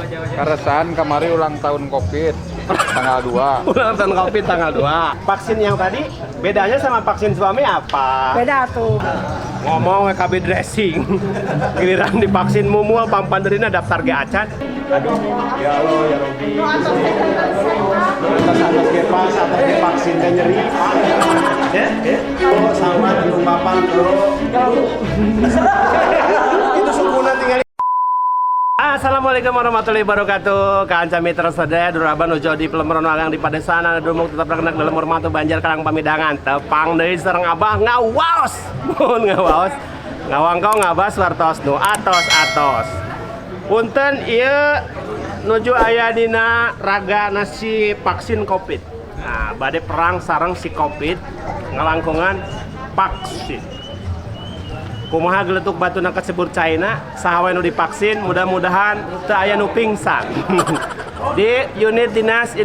Karesan kemarin ulang tahun COVID tanggal 2. Ulang tahun COVID tanggal 2. Vaksin yang tadi bedanya sama vaksin suami apa? Beda tuh. Ngomong KB dressing. Giliran divaksin mumual pampanderina daftar ge acan. Aduh, ya Allah ya Robi. Atas gepas, atas vaksin dan nyeri. Oh, sama di papan bro. Itu sukuna tinggal. Assalamualaikum warahmatullahi wabarakatuh. Kanca mitra sadaya duraban ujo di pelemeron alang di padesana dumuk tetap terkenak dalam hormat banjar karang pamidangan tepang deui sareng abah ngawaos. Mun ngawaos. Ngawangkau ngabas wartos nu atos. Punten ieu nuju aya dina raga nasi vaksin Covid. Nah, bade perang sareng si Covid ngalangkungan vaksin. Kumaha geletuk batuna kesebut China sahawe nu divaksin mudah-mudahan teu aya nu pingsan. Di unit dinas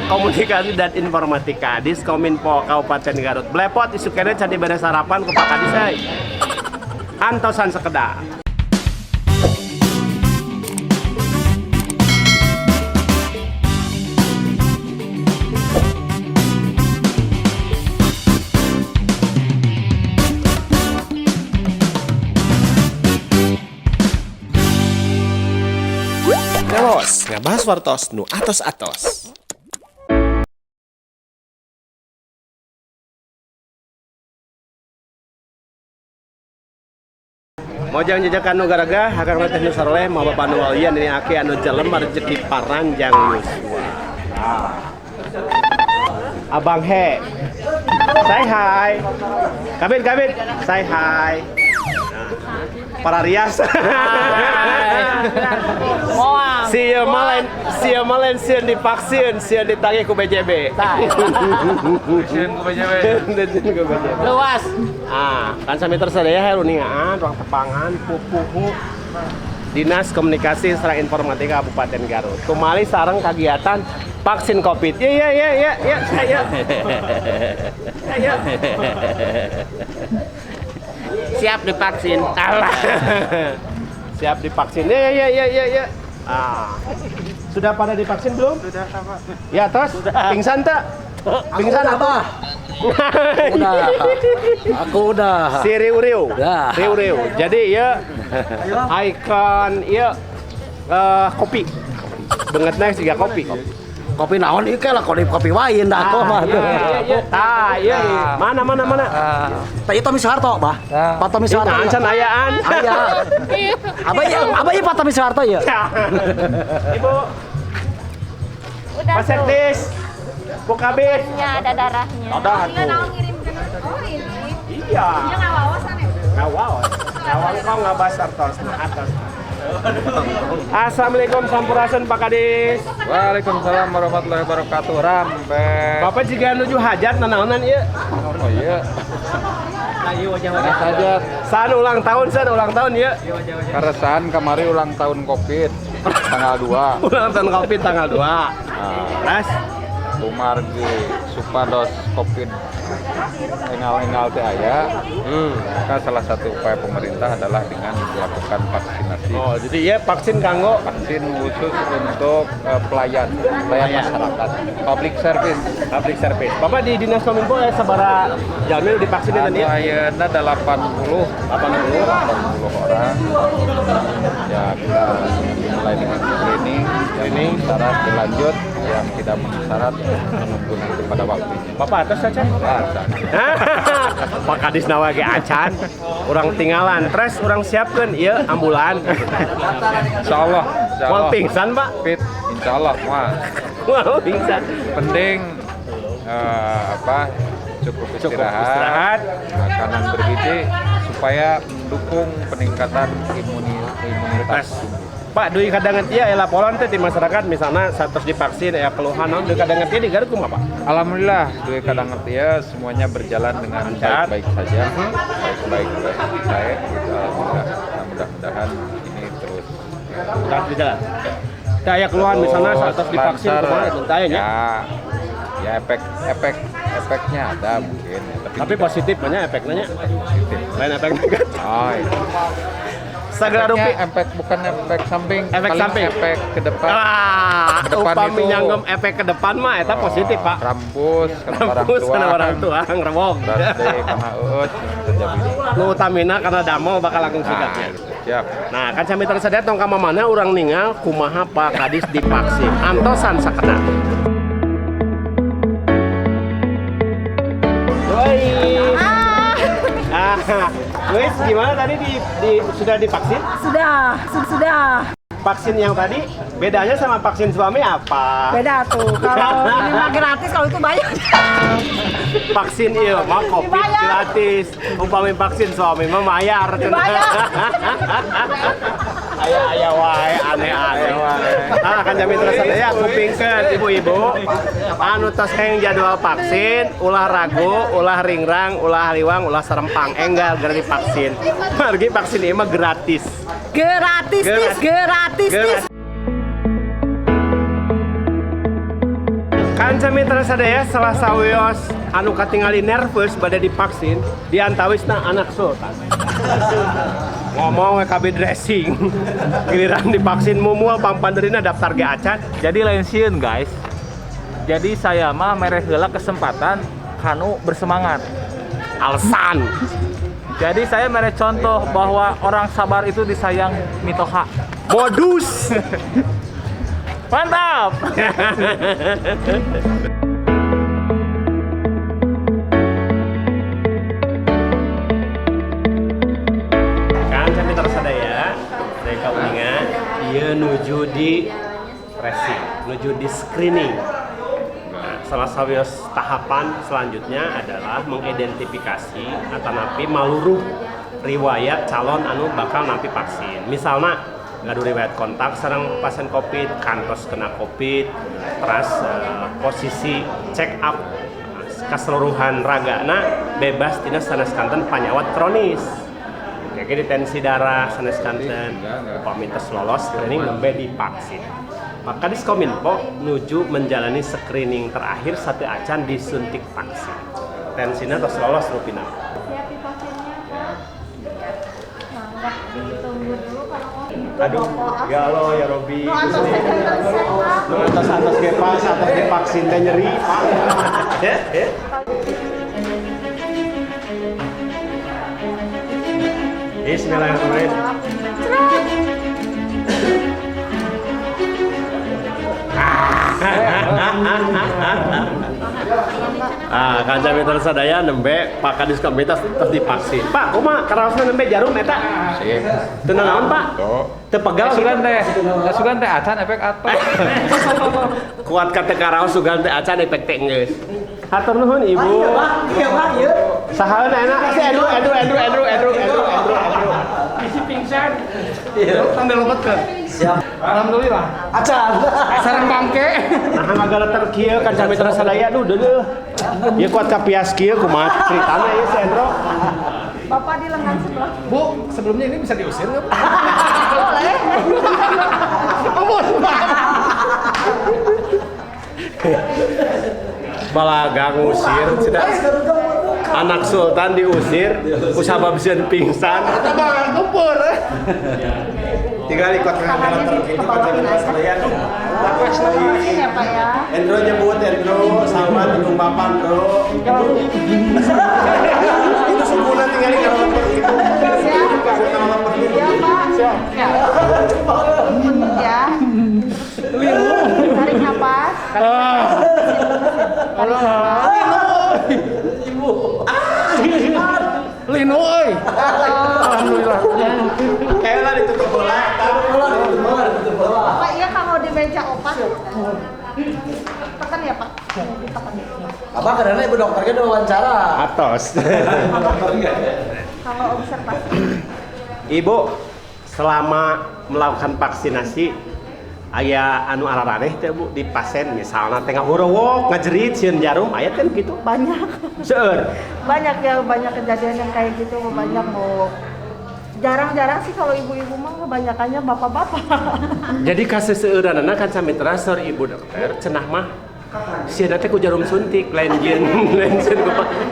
komunikasi dan informatika Diskominfo Kabupaten Garut blepot isu kene can dibere sarapan ku Pak Kadis antosan sekedar. Ngawas, ngabahas wartos nu atos-atos. Mojang jajakan nu garaga hakang teh nu saroleh mah Bapak nu walian ini aki anu jelema rezeki paranjang Yusua. Abang He. Say hi. Kabin, say hi. Para rias. Sia malen sieun divaksin, sieun ditagih ku BJB. Sieun ku BJB. Luas. Kan sami tersedia haru ningaan ruang tepangan pupuhu Dinas Komunikasi sareng Informatika Kabupaten Garut. Kumali sareng kagiatan vaksin Covid. Ya, saya. Siap divaksin. Alah. Siap divaksin. Ya. Sudah pada divaksin belum? Sudah, Pak. Ya, tos. Pingsan tak? Pingsan apa? Udah. Aku udah. Si Riu. Udah. Riu. Jadi ya ikon ya kopi. Bengetna siga kopi. Kopi naon ieu lah kopi wain dah kok mah. Iya. Mana. Tadi Tommy Soeharto, Bah. Pak Tommy Soeharto. Ini can ayaan. Aya. Abah ieu Pak Tommy Soeharto ya? Ibu. Udah Pak Sekdis. Bu Kabit. ada darahnya. Ada tuh. Oh ini. Iya. Dia ngawawasan ya? Ngawang kau ngabas sartos nu atas. Assalamualaikum sampurasun Pak Kadis. Waalaikumsalam warahmatullahi wabarakatuh. Rampe. Bapak jika nuju hajat nanaonan ieu. Oh iya. Ayo wajah Saja San ulang tahun ya. karesan kemarin ulang tahun COVID tanggal 2. Ulang tahun Covid tanggal 2. Ras. Umargi supados COVID engal teh aya. Maka salah satu upaya pemerintah adalah dengan melakukan vaksinasi. Oh, jadi ya vaksin kanggo Vaksin khusus untuk pelayan masyarakat, public service. Bapak di Dinas Kominfo sabaraha jalmi divaksin dan dia? Ayeuna 80 orang. Ya kita mulai dengan screening syarat dilanjut yang tidak memenuhi syarat menunggu nanti pada waktunya. Bapak atas saja. Acan. Pak Kadis nawa ge acan. Urang tinggalan, tres urang siapkeun ieu ambulan. Insyaallah. Moal pingsan, Pak. Fit, insyaallah mah. Moal pingsan. Penting cukup istirahat, makanan bergizi supaya mendukung peningkatan imunitas. Pak, deui kadangan ieu laporan teh di masyarakat misalnya satos divaksin aya keluhan naon deui kadangan ieu di Garut kumaha, Pak? Alhamdulillah, deui kadang ya semuanya berjalan dengan baik-baik saja. Baik gitu, alhamdulillah. Mudah-mudahan ini terus Berjalan. Teh aya keluhan misalnya satos divaksin kumaha itu teh nya. Ya efeknya ada mungkin ya, Tapi positif banyak efeknya. positif. Lain efek negatif. Oh, iya. Segala rupi. Efek bukan efek samping, Efek paling samping. efek ke depan. Ah, Ke depan upami itu. nyanggem efek ke depan mah eta positif, Pak. Rampus, Rampus kana orang tua ngrewog. Terus deh karena terjadi. Nu utamina karena damel bakal langkung Nah, sigatnya. itu siap. Nah, kan sami tersedia tong ka mana urang ningal kumaha Pak Kadis divaksin. Antosan sakena. Woi. Wes gimana tadi sudah divaksin? Sudah. Vaksin yang tadi bedanya sama vaksin suami apa? Beda tuh. Kalau ini mah gratis, kalau itu bayar. Vaksin iya mah Covid Dibayar. gratis. Upami vaksin suami mah bayar. Dibayar. Aya wae aneh-aneh wae. Ah kan jami terus ya kupingkeun ibu-ibu. Anu tos hayang jadwal vaksin, ulah ragu, ulah ringrang, ulah haliwang, ulah serempang. Enggal gara divaksin. Margi vaksin ieu mah gratis. Gratis, tis. Gratis, tis. Kanca mitra sadaya salah saweos anu katingali nervous pada divaksin diantawisna anak sultan. Ngomong KB dressing. Giliran divaksin mumual pampanderina daftar ge acan. Jadi lain sieun guys. Jadi saya mah mere heula kesempatan kanu bersemangat. Alasan. Jadi saya mere contoh bahwa orang sabar itu disayang mitoha. Modus. Mantap. Kan saya mitra sadaya dari kauninga ieu nuju di tracing, nuju di screening. Nah, salah sawios tahapan selanjutnya adalah mengidentifikasi atanapi maluruh riwayat calon anu bakal napi vaksin. Misalnya ngadu riwayat kontak sareng pasien COVID, kantos kena COVID, terus posisi check up keseluruhan ragana bebas tina sanes kanten panyawat kronis. Kayak tensi darah sanes kanten upami tes lolos screening nembe divaksin. Maka Diskominfo nuju menjalani screening terakhir satu acan disuntik vaksin. Tensinya tes lolos rupina. Siap vaksinnya. Nah, ditunggu dulu kalau mau. Aduh, ya Allah ya Robi. Nu atas teh Nu atas ge pas, atas ge vaksin teh nyeri, Pak. Bismillahirrahmanirrahim. Ah, kanca mitra sadaya nembe Pak Kadis Komunitas terus divaksin. Pak, kumaha karaosna nembe jarum eta? Sip. Teu naon, Pak? Tuh. Teu pegal Sugan teh. Sugan teh acan efek atos. Kuat kata karaos sugan teh acan efek teh geus. Hatur nuhun Ibu. Iya, Pak, iya. Sahaeuna enak si Edu. Isi pingsan. Iya, sambil lobetkeun. Siap. Alhamdulillah. Acan. Sareng bangke. Nah, ngagaleter kieu kan sami terus sadaya aduh deuleuh. Ieu kuat kapias kieu kumaha ceritana ieu si Endro. Bapak di lengan sebelah. Bu, sebelumnya ini bisa diusir nggak, Bu? Boleh. Balaga ngusir cenah. Anak sultan diusir ku sabab sieun pingsan. Eta mah kumpur. Tinggal ikut ngagaleter kieu kan sami terus sadaya. Lapas Vaksin ya, Pak ya. Endro nyebut Endro sama Gunung Papan, Bro. Itu sempurna tinggal di kalau lemper gitu. Kalau lemper gitu. Ya, Pak. Siap. Ya. Tarik napas. Lino euy. Alhamdulillah. Kayaknya ditutup bola. Pak, iya kalau di meja opat. Tekan ya, Pak. Ditekan. Apa karena ibu dokternya udah wawancara? Atos. Kalau observasi. Ibu, selama melakukan vaksinasi aya anu araraneh teh Bu di pasien misalnya tengah horowok ngajerit sieun jarum aya kan gitu Banyak. seueur. Banyak kejadian yang kayak gitu, banyak mau. Jarang-jarang sih kalau ibu-ibu mah kebanyakannya bapak-bapak. Jadi kasus seueuranna kan sami terasor Ibu dokter cenah mah Sia teh ku jarum suntik lain jeun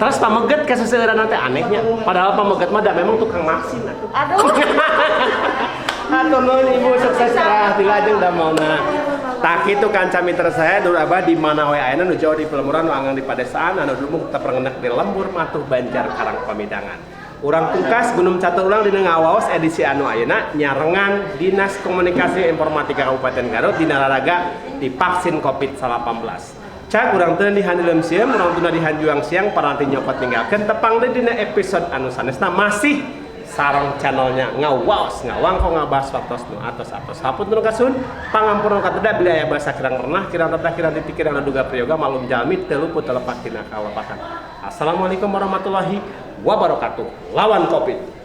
terus pameget ka seseueuran teh anehnya padahal pameget mah da memang tukang vaksin atuh. Aduh. Atur nuhun Ibu sukses cerah dilajeng da mauna. Tak itu kanca mitra saya Dur Abah di mana we ayeuna nu jauh di Pelemuran nu anggang di padesaan anu dumuk teu prengenek di lembur matuh Banjar Karang Pamidangan. Urang tungkas Gunung Catur ulang dina ngawaos edisi anu ayeuna nyarengan Dinas Komunikasi Informatika Kabupaten Garut dina raraga divaksin Covid-19. Cak urang teu dihandileum sieum, urang teu dihanjuang siang paranti nyokot ninggalkeun tepang deui dina episode anu sanesna masih sarang channelnya ngawaos ngawangko ngabahas wartos nu atos-atos. Hapunten kasun pangampurna kateda bila aya basa kirang renah kirang teteh kirang titik kirang duga prayoga malum jalmi teu luput telepak tina kalepatan. Assalamualaikum warahmatullahi wabarakatuh. Lawan Covid.